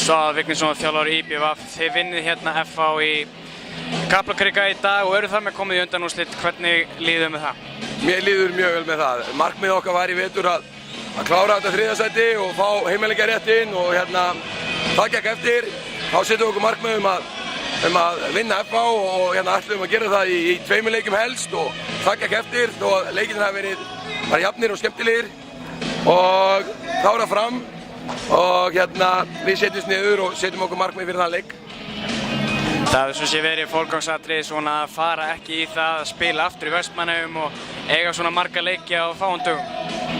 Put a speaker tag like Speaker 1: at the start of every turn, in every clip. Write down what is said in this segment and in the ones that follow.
Speaker 1: Svavar Vignisson, þjálfari IBVF. Þið vinnið hérna FH í Kaplakrika í dag og eru þar með komið í undanúrslit. Hvernig líður með það?
Speaker 2: Mér líður mjög vel með það. Markmið okkar var í vetur að klára þetta þriðja sæti og fá heimaleikjaréttinn og það gekk eftir. Þá setjum við okkur markmið um að vinna FH og ætlum að gera það í 2 leikjum helst og það gekk eftir þó að leikirnir hafa verið jafnir og skemmtilegir og klára fram og við setjumst niður og setjum okkur markmið fyrir þann leik.
Speaker 1: Það hefur svo sé verið forgangsatriði svona að fara ekki í það að spila aftur í Vestmannaeyjum og eiga svona marga leiki á fáum dögum.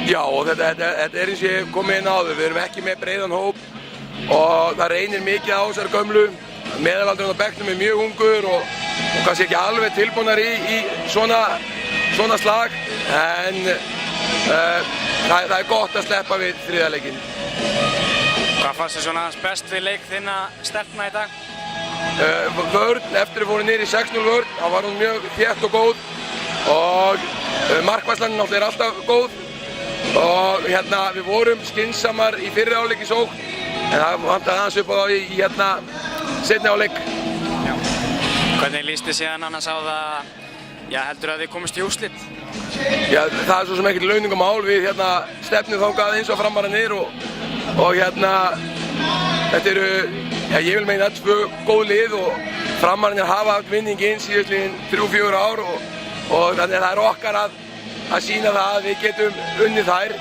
Speaker 2: Já, og þetta er eins og ég kom inn áður. Við erum ekki með breiðan hóp og það reynir mikið á þessar gömlu. Meðalaldurinn á bekknum er mjög ungur og kannski ekki alveg tilbúnar í svona slag en það er gott að sleppa við þriðja leikinn.
Speaker 1: Hvað fannst þér svona best við leik þinn að stelpna í dag?
Speaker 2: Vörn, eftir við fórum niður í 6-0 vörn, þá var hún mjög þétt og góð og markvarslan náttúrulega er alltaf góð og við vorum skynsamar í fyrri hálfleik í sókn en það vantaði aðeins upp á það í seinni hálfleik.
Speaker 1: Hvernig líst þið síðan annars á það, heldur að þið komist í úrslit?
Speaker 2: Já, það er svo sem ekkert launungamál, við stefnum þangað eins og Framara niður og þetta eru, ég vil meina 2 góð lið og Framararnir hafa haft vinninginn síðastliðin 3-4 ár og þannig að það er okkar að sýna það að við getum unnið þær.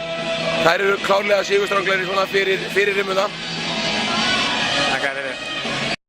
Speaker 2: Þær eru klárlega sigurstranglegri svona fyrir rimmuna.